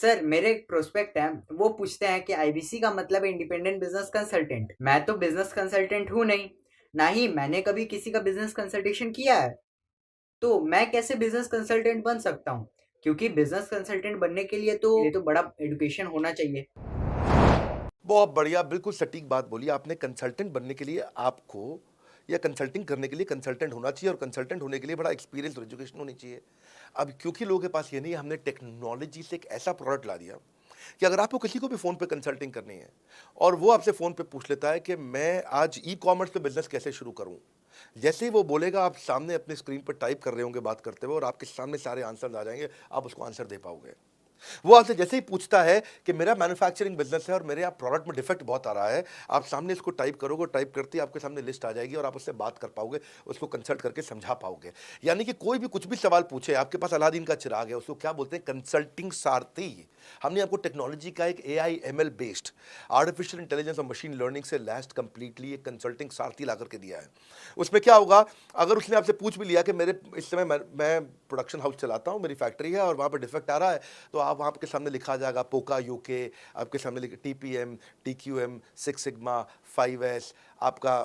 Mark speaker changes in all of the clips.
Speaker 1: Sir मेरे एक prospect है, वो पूछते हैं कि आईबीसी का मतलब है इंडिपेंडेंट बिजनेस कंसल्टेंट। मैं तो बिजनेस कंसल्टेंट हूँ नहीं, ना ही मैंने कभी किसी का बिजनेस कंसल्टेशन किया है। तो मैं कैसे बिजनेस कंसल्टेंट बन सकता हूँ? क्योंकि बिजनेस कंसल्टेंट बनने के लिए तो बड़ा एजुकेशन होना चाहिए।
Speaker 2: बहुत बढ़िया, बिल्कुल सटीक बात बोली आपने। कंसल्टेंट बनने के लिए आपको या कंसल्टिंग करने के लिए कंसल्टेंट होना चाहिए और कंसल्टेंट होने के लिए बड़ा एक्सपीरियंस और एजुकेशन होनी चाहिए। अब क्योंकि लोगों के पास ये नहीं है, हमने टेक्नोलॉजी से एक ऐसा प्रोडक्ट ला दिया कि अगर आपको किसी को भी फ़ोन पे कंसल्टिंग करनी है और वो आपसे फ़ोन पे पूछ लेता है कि मैं आज ई-कॉमर्स पे बिज़नेस कैसे शुरू करूँ? जैसे ही वो बोलेगा, आप सामने अपनी स्क्रीन पर टाइप कर रहे होंगे बात करते हुए और आपके सामने सारे आंसर्स आ जाएँगे, आप उसको आंसर दे पाओगे। वो आपसे जैसे ही पूछता है कि मेरा मैन्युफैक्चरिंग बिजनेस है और मेरे यहाँ प्रोडक्ट में डिफेक्ट बहुत आ रहा है, आप सामने इसको टाइप करोगे, टाइप करते ही आपके सामने लिस्ट आ जाएगी और आप उससे बात कर पाओगे, उसको कंसल्ट करके समझा पाओगे। यानी कि कोई भी कुछ भी सवाल पूछे, आपके पास अलादीन का चिराग है, उसको क्या बोलते हैं? कंसल्टिंग सारथी। हमने आपको टेक्नोलॉजी का एक AI ML based artificial intelligence और मशीन लर्निंग से लैस्ड कंप्लीटली एक कंसल्टिंग सारथी ला करके दिया है। उसमें क्या होगा, अगर उसने आपसे पूछ भी लिया कि मेरे इस समय मैं प्रोडक्शन हाउस चलाता हूँ, मेरी फैक्ट्री है और वहाँ पर डिफेक्ट आ रहा है, तो आप वहाँ आपके सामने लिखा जाएगा पोका यूके, आपके सामने TPM, TQM, six sigma, 5S, आपका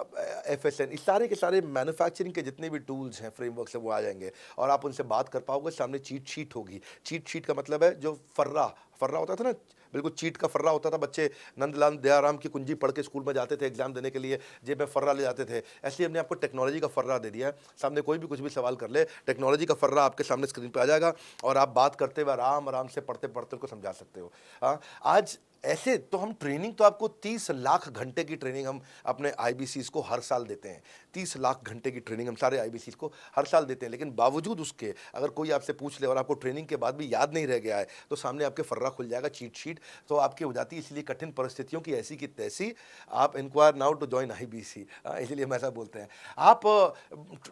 Speaker 2: एफएसएन, इस सारे के सारे मैन्युफैक्चरिंग के जितने भी टूल्स हैं, फ्रेमवर्क्स हैं, वो आ जाएंगे और आप उनसे बात कर पाओगे। सामने चीट शीट होगी। चीट शीट का मतलब है जो फर्रा फर्रा होता था ना, बिल्कुल चीट का फर्रा होता था। बच्चे नंदलाल दयाराम की कुंजी पढ़ के स्कूल में जाते थे एग्जाम देने के लिए, जेब में फर्रा ले जाते थे। ऐसे ही हमने आपको टेक्नोलॉजी का फर्रा दे दिया है। सामने कोई भी कुछ भी सवाल कर ले, टेक्नोलॉजी का फर्रा आपके सामने स्क्रीन पे आ जाएगा और आप बात करते हुए आराम आराम से पढ़ते पढ़ते उनको समझा सकते हो। हाँ, आज ऐसे तो हम ट्रेनिंग तो आपको 30 लाख घंटे की ट्रेनिंग हम अपने आईबीसीज को हर साल देते हैं। 30 लाख घंटे की ट्रेनिंग हम सारे आईबीसीज को हर साल देते हैं, लेकिन बावजूद उसके अगर कोई आपसे पूछ ले और आपको ट्रेनिंग के बाद भी याद नहीं रह गया है, तो सामने आपके फर्रा खुल जाएगा, चीट शीट तो आपकी हो जाती है। इसलिए कठिन परिस्थितियों की ऐसी की तैसी, आप enquire now to join IBC, इसलिए हम ऐसा बोलते हैं। आप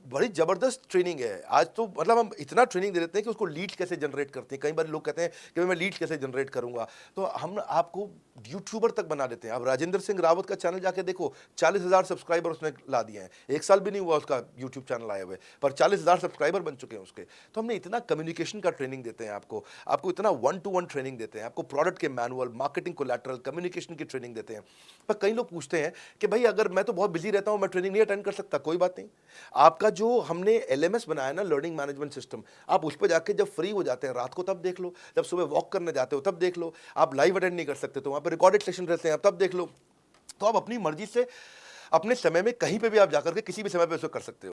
Speaker 2: बड़ी ज़बरदस्त ट्रेनिंग है आज तो, मतलब हम इतना ट्रेनिंग दे देते हैं कि उसको लीड्स कैसे जनरेट करते हैं। कई बार लोग कहते हैं कि मैं लीड्स कैसे जनरेट करूंगा, तो हम आपको यूट्यूबर तक बना देते हैं। अब राजेंद्र सिंह रावत का चैनल जाके देखो, 40,000 सब्सक्राइबर उसने ला दिए हैं। एक साल भी नहीं हुआ उसका यूट्यूब चैनल आए हुए, पर 40,000 सब्सक्राइबर बन चुके हैं उसके। तो हमने इतना कम्युनिकेशन का ट्रेनिंग देते हैं आपको, आपको इतना वन टू वन ट्रेनिंग देते हैं, आपको प्रोडक्ट के मैनुअल, मार्केटिंग कोलैटरल, कम्युनिकेशन की ट्रेनिंग देते हैं। पर कई लोग पूछते हैं कि भाई अगर मैं तो बहुत बिजी रहता हूं, मैं ट्रेनिंग नहीं अटेंड कर सकता। कोई बात नहीं, आपका जो हमने एलएमएस बनाया ना, लर्निंग मैनेजमेंट सिस्टम, आप उस पर जाके जब फ्री हो जाते हैं रात को तब देख लो, जब सुबह वॉक करने जाते हो तब देख लो। आप लाइव अटेंड नहीं कर सकते तो वहां पर रिकॉर्डेड सेशन रहते हैं, आप तब देख लो। तो आप अपनी मर्जी से अपने समय में कहीं पे भी आप जाकर के किसी भी समय पे उसको कर सकते हो।